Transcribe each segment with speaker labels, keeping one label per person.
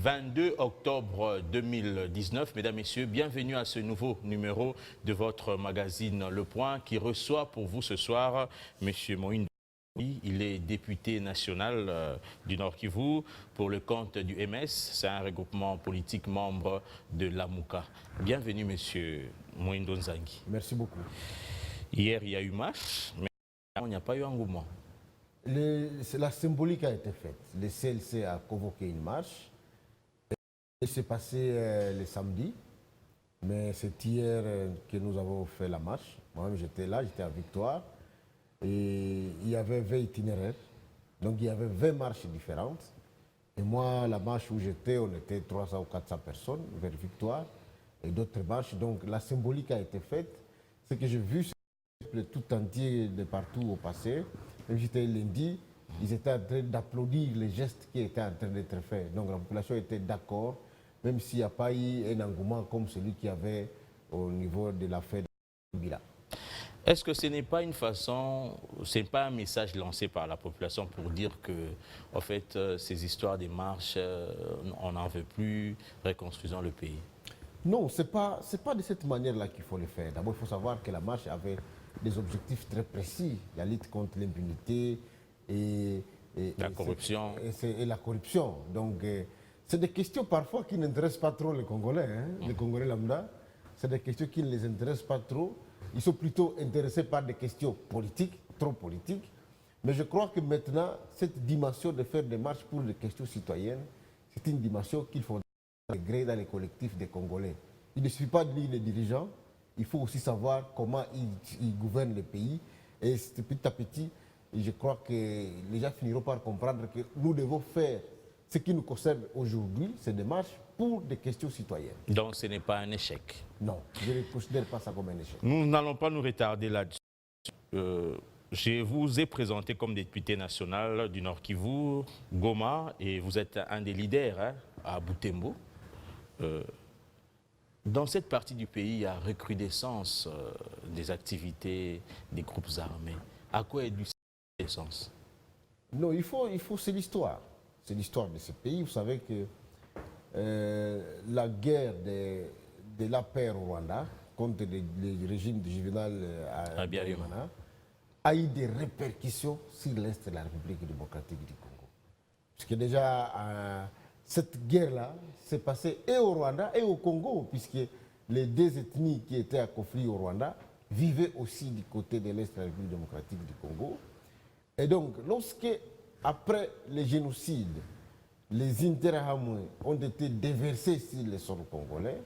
Speaker 1: 22 octobre 2019. Mesdames, Messieurs, bienvenue à ce nouveau numéro de votre magazine Le Point qui reçoit pour vous ce soir M. Moïse. Il est député national du Nord Kivu pour le compte du MS. C'est un regroupement politique membre de l'AMUCA. Bienvenue, M. Moïse Nzangi.
Speaker 2: Merci beaucoup.
Speaker 1: Hier, il y a eu marche, mais il n'y a pas eu engouement.
Speaker 2: La symbolique a été faite. Le CLC a convoqué une marche. Il s'est passé le samedi, mais c'est hier que nous avons fait la marche. Moi-même, j'étais là, j'étais à Victoire. Et il y avait 20 itinéraires. Donc, il y avait 20 marches différentes. Et moi, la marche où j'étais, on était 300 ou 400 personnes vers Victoire. Et d'autres marches. Donc, la symbolique a été faite. Ce que j'ai vu, c'est tout entier de partout au passé. Même j'étais lundi, ils étaient en train d'applaudir les gestes qui étaient en train d'être faits. Donc la population était d'accord, même s'il n'y a pas eu un engouement comme celui qu'il y avait au niveau de la fête de Bila.
Speaker 1: Est-ce que ce n'est pas une façon, ce n'est pas un message lancé par la population pour dire que, en fait, ces histoires des marches, on n'en veut plus, reconstruisons le pays?
Speaker 2: Non, ce n'est pas de cette manière-là qu'il faut le faire. D'abord, il faut savoir que la marche avait des objectifs très précis. La lutte contre l'impunité et
Speaker 1: la corruption.
Speaker 2: Et la corruption. Donc, c'est des questions parfois qui n'intéressent pas trop les Congolais, les Congolais lambda. C'est des questions qui ne les intéressent pas trop. Ils sont plutôt intéressés par des questions politiques, trop politiques. Mais je crois que maintenant, cette dimension de faire des marches pour des questions citoyennes, c'est une dimension qu'il faut intégrer dans les collectifs des Congolais. Il ne suffit pas de lire les dirigeants, il faut aussi savoir comment ils gouvernent le pays. Et petit à petit, je crois que les gens finiront par comprendre que nous devons faire ce qui nous concerne aujourd'hui, ces démarches, pour des questions citoyennes.
Speaker 1: Donc ce n'est pas un échec?
Speaker 2: Non, je ne considère pas ça comme un échec.
Speaker 1: Nous n'allons pas nous retarder là-dessus. Je vous ai présenté comme député national du Nord Kivu, Goma, et vous êtes un des leaders à Butembo. Dans cette partie du pays, il y a recrudescence des activités des groupes armés. À quoi est due cette recrudescence?
Speaker 2: Non, c'est l'histoire. C'est l'histoire de ce pays. Vous savez que la guerre de la paix au Rwanda contre le régime de Juvenal à Biarimana a eu des répercussions sur l'Est de la République démocratique du Congo. Parce que déjà, cette guerre-là s'est passée et au Rwanda et au Congo, puisque les deux ethnies qui étaient à conflit au Rwanda vivaient aussi du côté de l'Est de la République démocratique du Congo. Et donc, lorsque, après le génocide, les Interahamwe ont été déversés sur les sols congolais,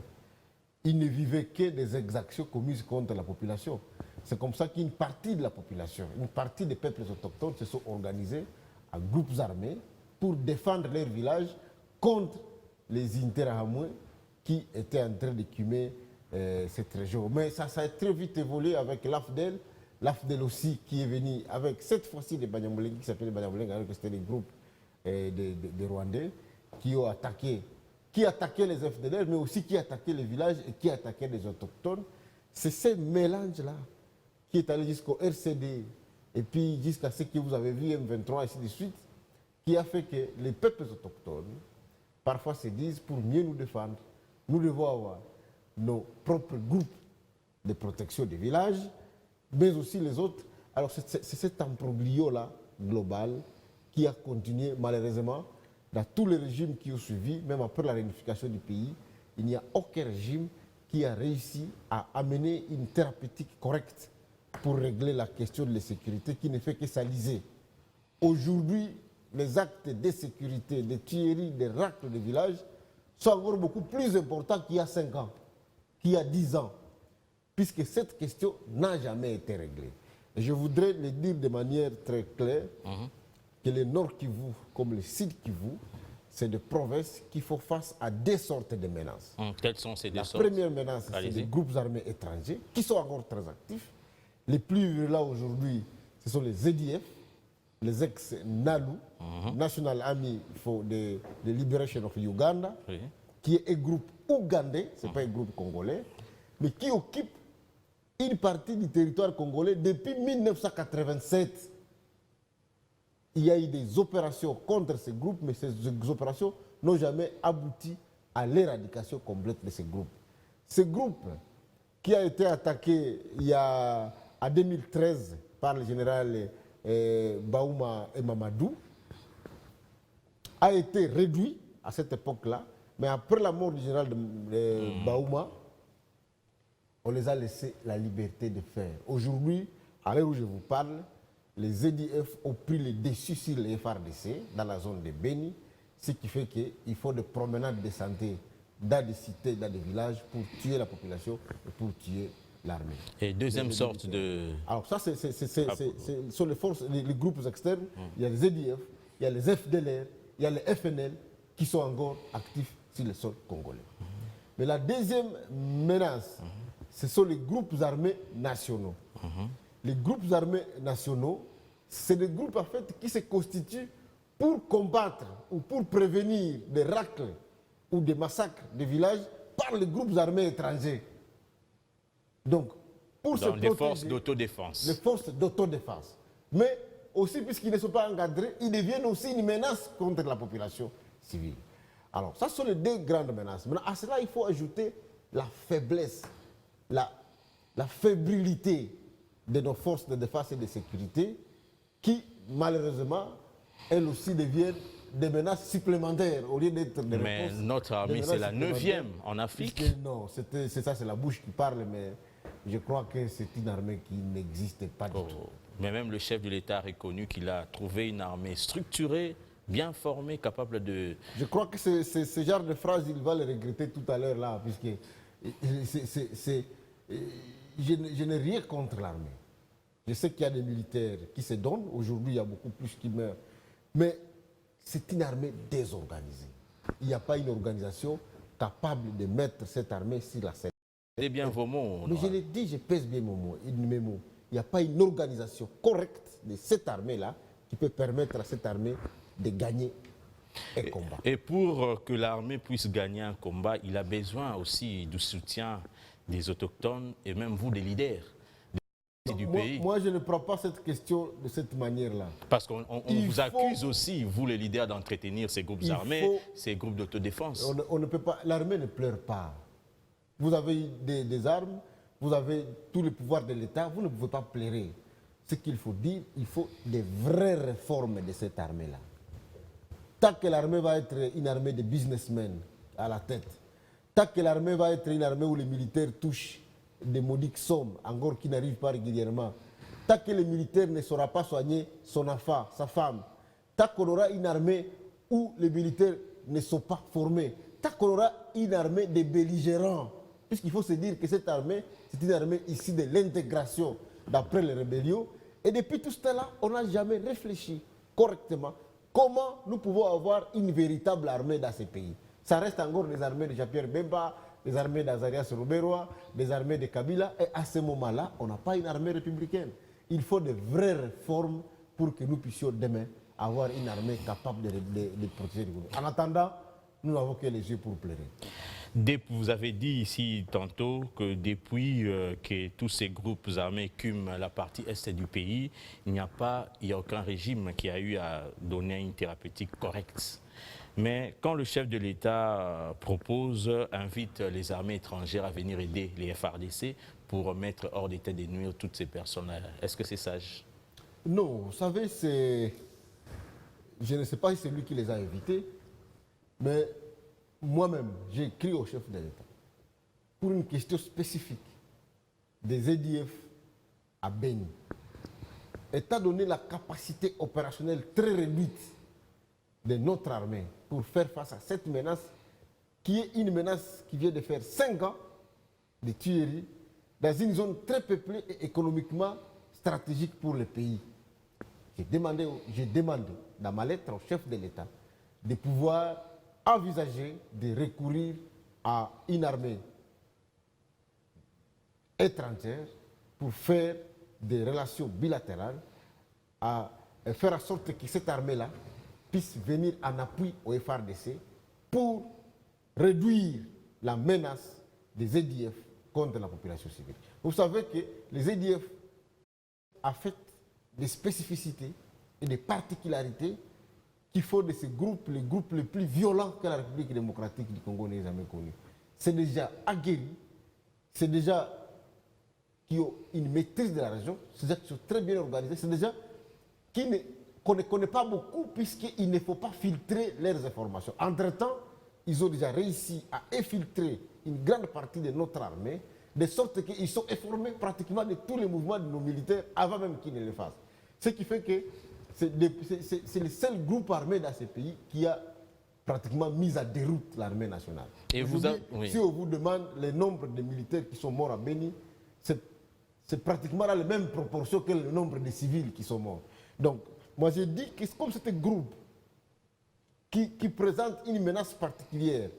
Speaker 2: ils ne vivaient que des exactions commises contre la population. C'est comme ça qu'une partie de la population, une partie des peuples autochtones se sont organisés en groupes armés pour défendre leur village contre les Interahamwe qui étaient en train d'écumer cette région. Mais ça a très vite évolué avec l'AFDEL. L'AFDEL aussi qui est venu avec cette fois-ci les Banyamulenge, qui s'appelait Banyamulenge, alors que c'était des groupes de Rwandais qui ont attaqué, les FDLR, mais aussi qui attaquaient les villages et qui attaquaient les autochtones. C'est ce mélange-là qui est allé jusqu'au RCD et puis jusqu'à ce que vous avez vu, M23 et ainsi de suite, qui a fait que les peuples autochtones parfois se disent, pour mieux nous défendre, nous devons avoir nos propres groupes de protection des villages, mais aussi les autres. Alors c'est cet imbroglio-là, global, qui a continué malheureusement dans tous les régimes qui ont suivi, même après la réunification du pays. Il n'y a aucun régime qui a réussi à amener une thérapeutique correcte pour régler la question de la sécurité qui ne fait que s'aliser. Aujourd'hui, les actes de sécurité, des tueries, des racles de villages sont encore beaucoup plus importants qu'il y a 5 ans, qu'il y a 10 ans, puisque cette question n'a jamais été réglée. Et je voudrais le dire de manière très claire, que le Nord Kivu, comme le Sud Kivu, c'est des provinces qui font face à deux sortes de menaces.
Speaker 1: Quelles sont ces deux sortes?
Speaker 2: La première menace, c'est les groupes armés étrangers, qui sont encore très actifs. Les plus là aujourd'hui, ce sont les ZDF, les ex-NALU, National Army for the Liberation of Uganda, qui est un groupe ougandais, ce n'est pas un groupe congolais, mais qui occupe une partie du territoire congolais depuis 1987. il y a eu des opérations contre ces groupes, mais ces opérations n'ont jamais abouti à l'éradication complète de ces groupes. Ce groupe qui a été attaqué en 2013 par le général Baouma et Mamadou a été réduit à cette époque-là, mais après la mort du général Baouma, on les a laissé la liberté de faire. Aujourd'hui, à l'heure où je vous parle, les EDF ont pris le dessus sur les FRDC dans la zone de Beni, ce qui fait qu'il faut des promenades de santé dans des cités, dans des villages pour tuer la population et pour tuer l'armée.
Speaker 1: Et deuxième sorte de...
Speaker 2: Alors ça, ce sont les forces, les groupes externes. Il y a les EDF, il y a les FDLR, il y a les FNL qui sont encore actifs sur le sol congolais. Mais la deuxième menace, ce sont les groupes armés nationaux. Les groupes armés nationaux, c'est des groupes en fait qui se constituent pour combattre ou pour prévenir des racles ou des massacres de villages par les groupes armés étrangers. Donc, pour se protéger,
Speaker 1: les forces d'autodéfense.
Speaker 2: Les forces d'autodéfense. Mais aussi, puisqu'ils ne sont pas encadrés, ils deviennent aussi une menace contre la population civile. Alors, ça sont les deux grandes menaces. Maintenant, à cela, il faut ajouter la faiblesse, la fébrilité de nos forces de défense et de sécurité qui, malheureusement, elles aussi deviennent des menaces supplémentaires au lieu d'être des réponses.
Speaker 1: Mais notre armée, c'est la 9e en Afrique.
Speaker 2: Non, c'est ça, c'est la bouche qui parle, mais je crois que c'est une armée qui n'existe pas du tout.
Speaker 1: Mais même le chef de l'État a reconnu qu'il a trouvé une armée structurée, bien formée, capable de...
Speaker 2: Je crois que ce genre de phrase, il va le regretter tout à l'heure là, puisque je n'ai rien contre l'armée. Je sais qu'il y a des militaires qui se donnent. Aujourd'hui, il y a beaucoup plus qui meurent. Mais c'est une armée désorganisée. Il n'y a pas une organisation capable de mettre cette armée sur la scène.
Speaker 1: C'est bien vos mots.
Speaker 2: Mais je l'ai dit, je pèse bien mes mots. Il n'y a pas une organisation correcte de cette armée-là qui peut permettre à cette armée de gagner un combat.
Speaker 1: Et pour que l'armée puisse gagner un combat, il a besoin aussi du soutien des autochtones et même vous, des leaders du pays.
Speaker 2: Moi, je ne prends pas cette question de cette manière-là.
Speaker 1: Parce qu'on vous accuse aussi, vous les leaders, d'entretenir ces groupes armés, ces groupes d'autodéfense.
Speaker 2: On ne peut pas. L'armée ne pleure pas. Vous avez des armes, vous avez tous les pouvoirs de l'État, vous ne pouvez pas pleurer. Ce qu'il faut dire, il faut des vraies réformes de cette armée-là. Tant que l'armée va être une armée de businessmen à la tête, tant que l'armée va être une armée où les militaires touchent des maudites sommes, encore qui n'arrivent pas régulièrement, tant que le militaire ne saura pas soigner son enfant, sa femme, tant qu'on aura une armée où les militaires ne sont pas formés, tant qu'on aura une armée de belligérants, puisqu'il faut se dire que cette armée, c'est une armée issue de l'intégration d'après les rébellions, et depuis tout ce temps-là, on n'a jamais réfléchi correctement comment nous pouvons avoir une véritable armée dans ces pays. Ça reste encore des armées de Jean-Pierre Bemba, des armées d'Azarias Ruberwa, des armées de Kabila, et à ce moment-là, on n'a pas une armée républicaine. Il faut de vraies réformes pour que nous puissions demain avoir une armée capable de protéger les gouvernements. En attendant, nous n'avons que les yeux pour pleurer.
Speaker 1: Vous avez dit ici tantôt que depuis que tous ces groupes armés écument la partie est du pays, il n'y a aucun régime qui a eu à donner une thérapeutique correcte. Mais quand le chef de l'État invite les armées étrangères à venir aider les FRDC pour mettre hors d'état de nuire toutes ces personnes, est-ce que c'est sage?
Speaker 2: Non, vous savez, je ne sais pas si c'est lui qui les a invités, mais moi-même, j'ai écrit au chef de l'État pour une question spécifique des EDF à Beni. Étant donné la capacité opérationnelle très réduite de notre armée pour faire face à cette menace, qui est une menace qui vient de faire 5 ans de tueries dans une zone très peuplée et économiquement stratégique pour le pays. J'ai demandé dans ma lettre au chef de l'État de pouvoir envisager de recourir à une armée étrangère pour faire des relations bilatérales, à faire en sorte que cette armée-là puisse venir en appui au FRDC pour réduire la menace des EDF contre la population civile. Vous savez que les EDF ont fait des spécificités et des particularités qui font de ces groupes les groupes les plus violents que la République démocratique du Congo n'ait jamais connus. C'est déjà aguerri, c'est déjà qui ont une maîtrise de la région, c'est déjà qui sont très bien organisés, c'est déjà qu'on ne connaît pas beaucoup puisqu'il ne faut pas filtrer leurs informations. Entre-temps, ils ont déjà réussi à infiltrer une grande partie de notre armée, de sorte qu'ils sont informés pratiquement de tous les mouvements de nos militaires avant même qu'ils ne le fassent. Ce qui fait que c'est le seul groupe armé dans ce pays qui a pratiquement mis à déroute l'armée nationale. Et oui. Si on vous demande le nombre de militaires qui sont morts à Beni, c'est pratiquement dans les mêmes proportions que le nombre de civils qui sont morts. Donc, moi j'ai dit que comme c'est un groupe qui présente une menace particulière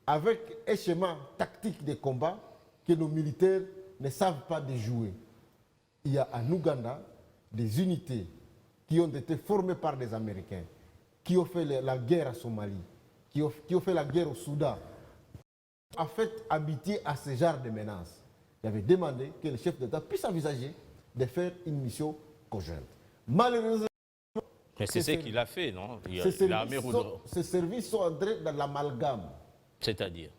Speaker 2: avec un schéma tactique de combat que nos militaires ne savent pas déjouer. Il y a en Ouganda des unités qui ont été formées par des Américains, qui ont fait la guerre à Somalie, qui ont fait la guerre au Soudan, a fait habituer à ce genre de menaces. Il avait demandé que le chef d'État puisse envisager de faire une mission conjointe. Malheureusement,
Speaker 1: mais c'est ce qu'il a fait, non?
Speaker 2: Ces services sont entrés dans l'amalgame.
Speaker 1: C'est-à-dire?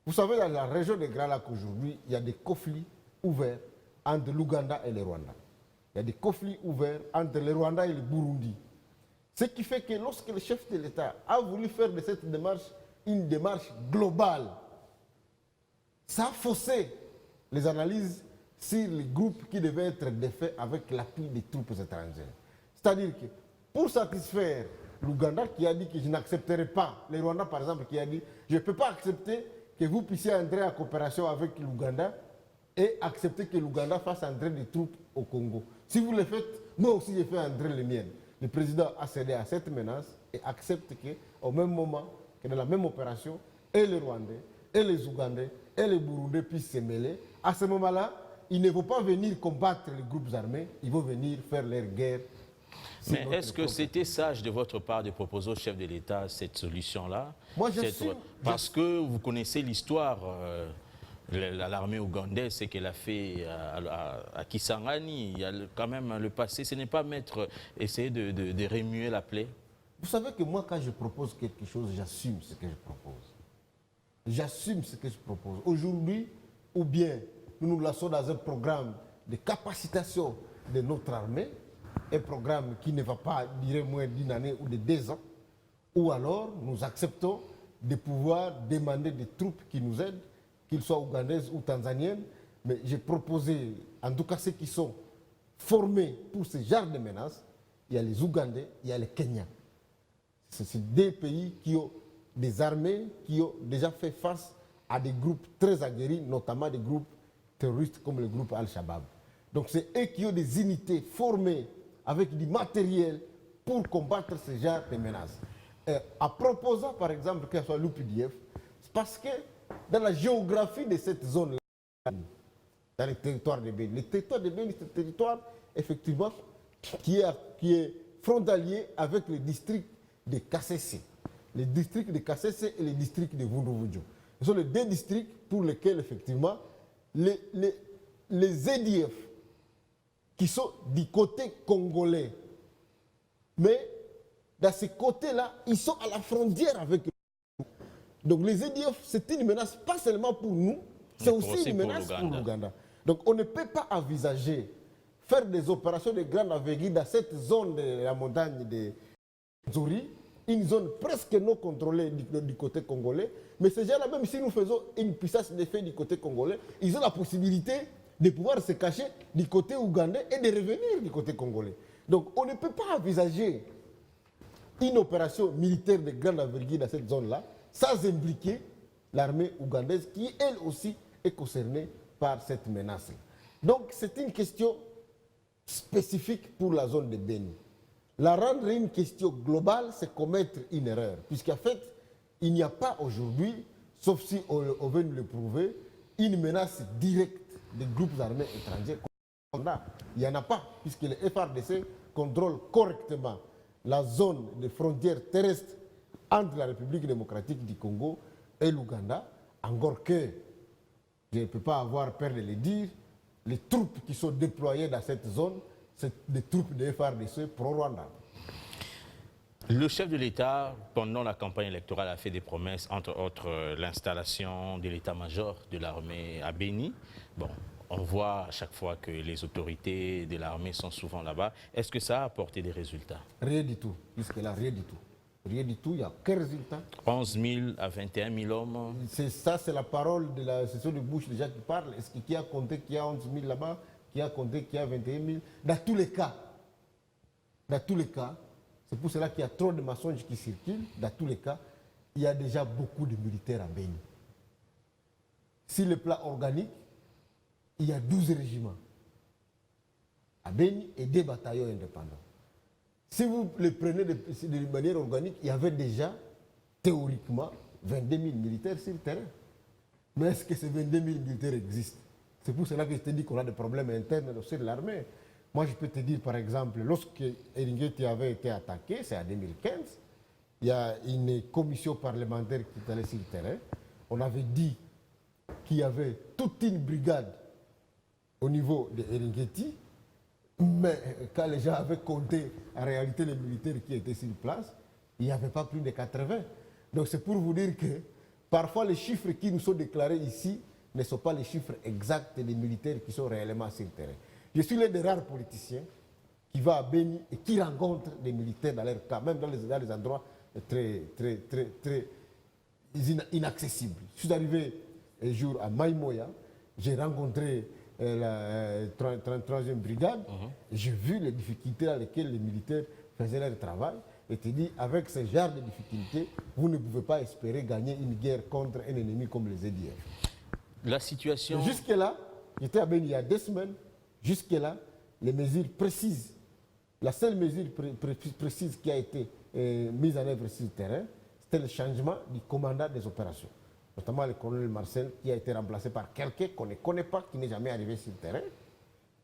Speaker 2: Vous savez, dans la région de Grand Lac aujourd'hui, il y a des conflits ouverts entre l'Ouganda et le Rwanda. Il y a des conflits ouverts entre le Rwanda et le Burundi. Ce qui fait que lorsque le chef de l'État a voulu faire de cette démarche une démarche globale, ça a faussé les analyses sur les groupes qui devaient être défaits avec l'appui des troupes étrangères. C'est-à-dire que pour satisfaire l'Ouganda qui a dit que je n'accepterai pas, le Rwanda par exemple qui a dit je ne peux pas accepter que vous puissiez entrer en coopération avec l'Ouganda et accepter que l'Ouganda fasse entrer des troupes au Congo. Si vous le faites, moi aussi je fais entrer les miennes. Le président a cédé à cette menace et accepte qu'au même moment, que dans la même opération, et les Rwandais, et les Ougandais, et les Burundais puissent se mêler. À ce moment-là, ils ne vont pas venir combattre les groupes armés, ils vont venir faire leur guerre.
Speaker 1: Mais est-ce que c'était sage de votre part de proposer au chef de l'État cette solution-là?
Speaker 2: Moi, j'assume.
Speaker 1: Parce que vous connaissez l'histoire, l'armée ougandaise, ce qu'elle a fait à Kisangani. Il y a quand même le passé. Ce n'est pas essayer de remuer la plaie.
Speaker 2: Vous savez que moi, quand je propose quelque chose, j'assume ce que je propose. J'assume ce que je propose. Aujourd'hui, ou bien nous nous lançons dans un programme de capacitation de notre armée, un programme qui ne va pas durer moins d'une année ou de 2 ans, ou alors nous acceptons de pouvoir demander des troupes qui nous aident, qu'ils soient ougandaises ou tanzaniennes, mais j'ai proposé, en tout cas ceux qui sont formés pour ce genre de menaces, il y a les Ougandais, il y a les Kenyans. C'est des pays qui ont des armées qui ont déjà fait face à des groupes très aguerris, notamment des groupes terroristes comme le groupe Al-Shabaab. Donc c'est eux qui ont des unités formées avec du matériel pour combattre ce genre de menaces. En proposant par exemple que ce soit l'UPDF, c'est parce que dans la géographie de cette zone-là, dans le territoire de Beni, c'est un territoire effectivement qui est frontalier avec le district de Kasese. Les districts de Kasese et les districts de Vundu-Vundu. Ce sont les 2 districts pour lesquels effectivement les EDF qui sont du côté congolais. Mais dans ces côtés-là, ils sont à la frontière avec nous. Donc les EDF, c'est une menace pas seulement pour nous, c'est aussi une menace pour l'Ouganda. Donc on ne peut pas envisager faire des opérations de grande envergure dans cette zone de la montagne de Nzuri, une zone presque non contrôlée du côté congolais. Mais ces gens-là, même si nous faisons une puissance d'effet du côté congolais, ils ont la possibilité de pouvoir se cacher du côté ougandais et de revenir du côté congolais. Donc on ne peut pas envisager une opération militaire de grande envergure dans cette zone-là sans impliquer l'armée ougandaise qui, elle aussi, est concernée par cette menace. Donc c'est une question spécifique pour la zone de Beni. La rendre une question globale, c'est commettre une erreur. Puisqu'en fait, il n'y a pas aujourd'hui, sauf si on veut nous le prouver, une menace directe des groupes armés étrangers. Il n'y en a pas, puisque le FARDC contrôle correctement la zone de frontières terrestres entre la République démocratique du Congo et l'Ouganda, encore que, je ne peux pas avoir peur de le dire, les troupes qui sont déployées dans cette zone, c'est des troupes de FARDC pro-Rwanda.
Speaker 1: Le chef de l'État, pendant la campagne électorale, a fait des promesses, entre autres l'installation de l'état-major de l'armée à Béni. Bon, on voit à chaque fois que les autorités de l'armée sont souvent là-bas. Est-ce que ça a apporté des résultats?
Speaker 2: Rien du tout, jusque-là, rien du tout. Rien du tout, il n'y a aucun résultat.
Speaker 1: 11 000 à 21 000 hommes.
Speaker 2: Ça, c'est la parole de la session de bouche déjà qui parle. Est-ce qui a compté qu'il y a 11 000 là-bas, qui a compté qu'il y a 21 000? Dans tous les cas, c'est pour cela qu'il y a trop de mensonges qui circulent. Dans tous les cas, il y a déjà beaucoup de militaires à Béni. Sur le plan organique, il y a 12 régiments à Béni et 2 bataillons indépendants. Si vous les prenez de manière organique, il y avait déjà, théoriquement, 22 000 militaires sur le terrain. Mais est-ce que ces 22 000 militaires existent? C'est pour cela que je te dis qu'on a des problèmes internes sur l'armée. Moi, je peux te dire, par exemple, lorsque Eringeti avait été attaqué, c'est en 2015, il y a une commission parlementaire qui est allée sur le terrain. On avait dit qu'il y avait toute une brigade au niveau de Eringeti, mais quand les gens avaient compté en réalité les militaires qui étaient sur place, il n'y avait pas plus de 80. Donc c'est pour vous dire que parfois les chiffres qui nous sont déclarés ici ne sont pas les chiffres exacts des militaires qui sont réellement sur le terrain. Je suis l'un des rares politiciens qui va à Béni et qui rencontre des militaires dans leur cas, même dans les endroits très inaccessibles. Je suis arrivé un jour à Maïmoya, j'ai rencontré la 33e brigade, j'ai vu les difficultés dans lesquelles les militaires faisaient leur travail, et te dis, avec ce genre de difficultés, vous ne pouvez pas espérer gagner une guerre contre un ennemi comme les EDF.
Speaker 1: La situation...
Speaker 2: Jusque-là, j'étais à Béni il y a 2 semaines, jusque-là, les mesures précises, la seule mesure précise qui a été mise en œuvre sur le terrain, c'était le changement du commandant des opérations. Notamment le colonel Marcel, qui a été remplacé par quelqu'un qu'on ne connaît pas, qui n'est jamais arrivé sur le terrain.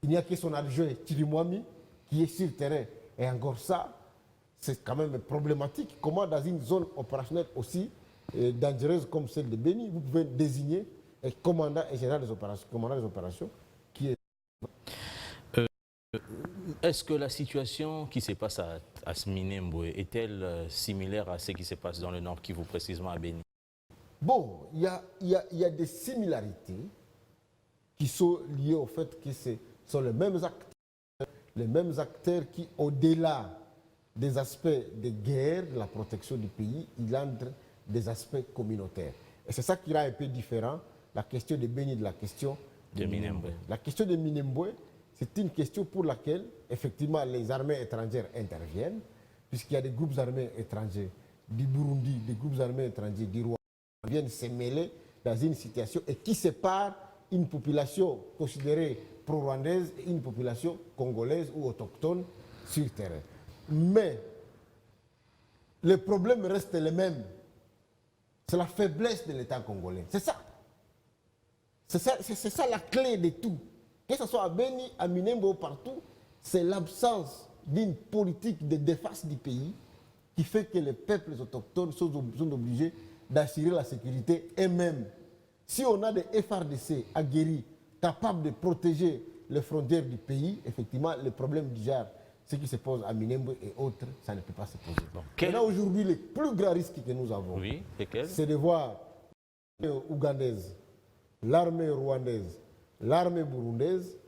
Speaker 2: Il n'y a que son adjoint, Tirimwami, qui est sur le terrain. Et encore ça, c'est quand même problématique. Comment dans une zone opérationnelle aussi dangereuse comme celle de Béni, vous pouvez désigner un commandant et général des opérations, qui est...
Speaker 1: Est-ce que la situation qui se passe à Minembwe est-elle similaire à ce qui se passe dans le Nord Kivu, précisément à Béni?
Speaker 2: Bon, il y a des similarités qui sont liées au fait que ce sont les mêmes acteurs qui, au-delà des aspects de guerre, de la protection du pays, il entre des aspects communautaires. Et c'est ça qui rend un peu différent la question de Béni de la question de Minembwe. La question de Minembwe, c'est une question pour laquelle, effectivement, les armées étrangères interviennent, puisqu'il y a des groupes armés étrangers du Burundi, des groupes armés étrangers du Rwanda, qui viennent se mêler dans une situation et qui sépare une population considérée pro-rwandaise et une population congolaise ou autochtone sur le terrain. Mais les problèmes restent les mêmes. C'est la faiblesse de l'État congolais. C'est ça. C'est ça la clé de tout. Que ce soit à Béni, à Minembwe, partout, c'est l'absence d'une politique de défense du pays qui fait que les peuples autochtones sont obligés d'assurer la sécurité eux-mêmes. Si on a des FRDC aguerris, capables de protéger les frontières du pays, effectivement, les problèmes du genre, ce qui se pose à Minembwe et autres, ça ne peut pas se poser. Maintenant, aujourd'hui, le plus grand risque que nous avons, c'est de voir l'armée ougandaise, l'armée rwandaise, l'armée burundaise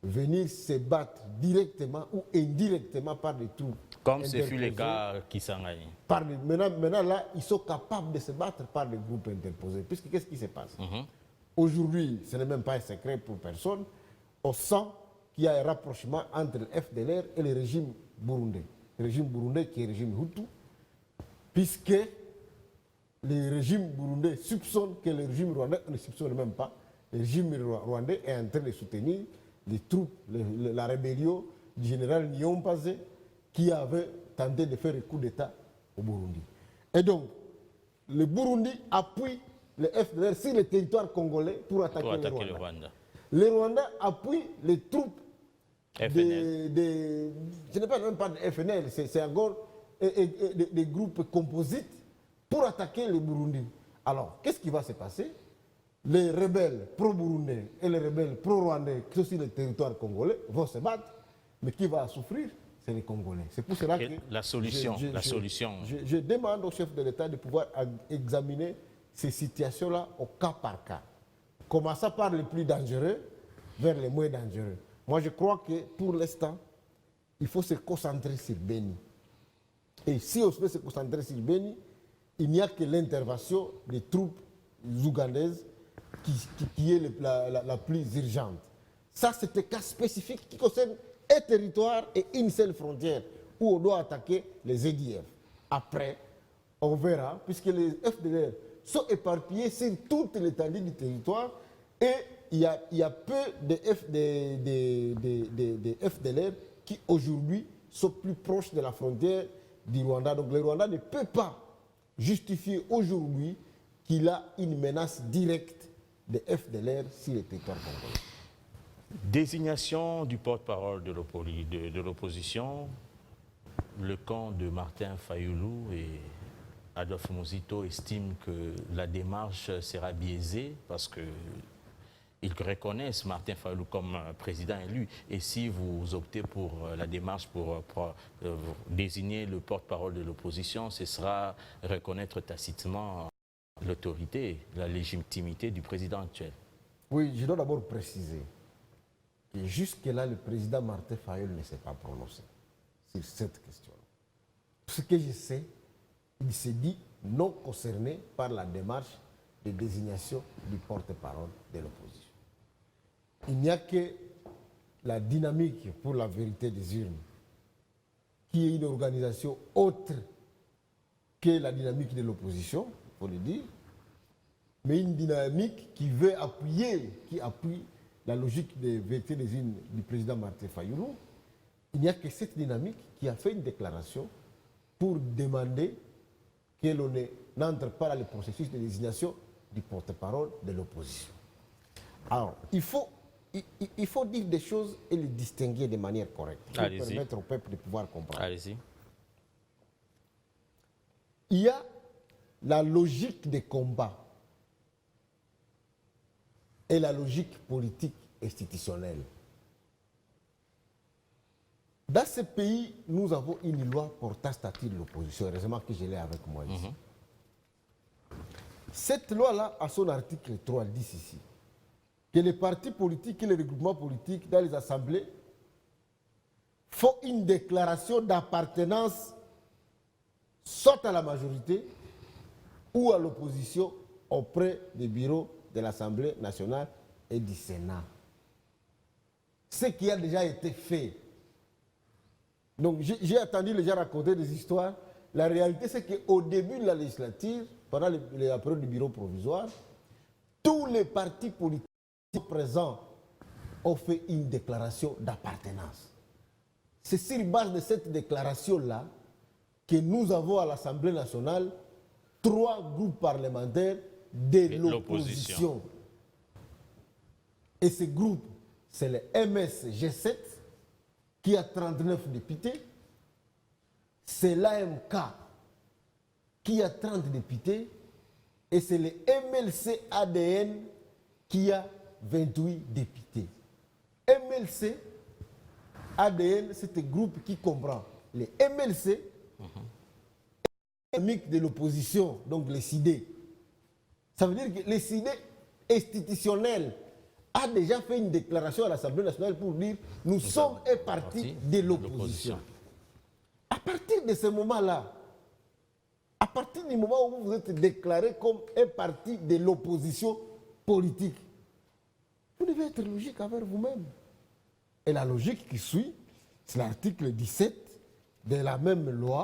Speaker 2: venir se battre directement ou indirectement par des troupes.
Speaker 1: Comme ce fut le cas qui s'en gagne.
Speaker 2: Maintenant, là, ils sont capables de se battre par des groupes interposés. Puisque qu'est-ce qui se passe? Aujourd'hui, ce n'est même pas un secret pour personne. On sent qu'il y a un rapprochement entre le FDLR et le régime burundais. Le régime burundais qui est le régime Hutu, puisque le régime burundais soupçonne que le régime rwandais ne soupçonne même pas. Le régime rwandais est en train de soutenir les troupes, la rébellion du général Nyompaze qui avait tenté de faire un coup d'État au Burundi. Et donc, le Burundi appuie le FDLR sur le territoire congolais pour attaquer le Rwanda. Le Rwanda appuie les troupes ce n'est pas même pas de FNL, c'est encore des groupes composites pour attaquer le Burundi. Alors, qu'est-ce qui va se passer? Les rebelles pro-burundais et les rebelles pro-rwandais qui sont sur le territoire congolais vont se battre, mais qui va souffrir? c'est les Congolais. C'est pour cela que
Speaker 1: la solution,
Speaker 2: je demande au chef de l'État de pouvoir examiner ces situations-là au cas par cas. Commençant par les plus dangereux vers les moins dangereux. Moi, je crois que pour l'instant, il faut se concentrer sur Beni. Et si on peut se concentrer sur Beni, il n'y a que l'intervention des troupes ougandaises qui est la plus urgente. Ça, c'est un cas spécifique qui concerne un territoire et une seule frontière où on doit attaquer les EDF. Après, on verra, puisque les FDLR sont éparpillés sur toute l'étendue du territoire et il y a peu de FDLR qui aujourd'hui sont plus proches de la frontière du Rwanda. Donc le Rwanda ne peut pas justifier aujourd'hui qu'il a une menace directe de FDLR sur le territoire congolais.
Speaker 1: Désignation du porte-parole de l'opposition, le camp de Martin Fayoulou et Adolphe Muzito estiment que la démarche sera biaisée parce qu'ils reconnaissent Martin Fayoulou comme président élu. Et si vous optez pour la démarche pour désigner le porte-parole de l'opposition, ce sera reconnaître tacitement l'autorité, la légitimité du président actuel.
Speaker 2: Oui, je dois d'abord préciser que jusque-là, le président Martin Fayoulou ne s'est pas prononcé sur cette question. Ce que je sais, il s'est dit non concerné par la démarche de désignation du porte-parole de l'opposition. Il n'y a que la dynamique pour la vérité des urnes, qui est une organisation autre que la dynamique de l'opposition, il faut le dire, mais une dynamique qui veut appuyer, qui appuie la logique de vérité des urnes du président Martin Fayoulou. Il n'y a que cette dynamique qui a fait une déclaration pour demander que l'on n'entre pas dans le processus de désignation du porte-parole de l'opposition. Alors, il faut dire des choses et les distinguer de manière correcte pour permettre au peuple de pouvoir comprendre.
Speaker 1: Allez-y.
Speaker 2: Il y a la logique des combats et la logique politique institutionnelle. Dans ce pays, nous avons une loi portant statut de l'opposition. Heureusement que je l'ai avec moi ici. Cette loi-là, à son article 3, dit ici que les partis politiques et les regroupements politiques dans les assemblées font une déclaration d'appartenance soit à la majorité ou à l'opposition auprès des bureaux de l'Assemblée nationale et du Sénat. Ce qui a déjà été fait. Donc j'ai attendu les gens raconter des histoires. La réalité, c'est qu'au début de la législature, pendant la période du bureau provisoire, tous les partis politiques présents ont fait une déclaration d'appartenance. C'est sur base de cette déclaration-là que nous avons à l'Assemblée nationale 3 groupes parlementaires de l'opposition. Et ces groupes, c'est le MS-G7 qui a 39 députés, c'est l'AMK qui a 30 députés et c'est le MLC-ADN qui a 28 députés. MLC-ADN, c'est un groupe qui comprend les MLC, de l'opposition, donc les CID. Ça veut dire que les CID institutionnels a déjà fait une déclaration à l'Assemblée nationale pour dire nous sommes un parti de l'opposition. À partir de ce moment-là, à partir du moment où vous êtes déclaré comme un parti de l'opposition politique, vous devez être logique avec vous-même. Et la logique qui suit, c'est l'article 17 de la même loi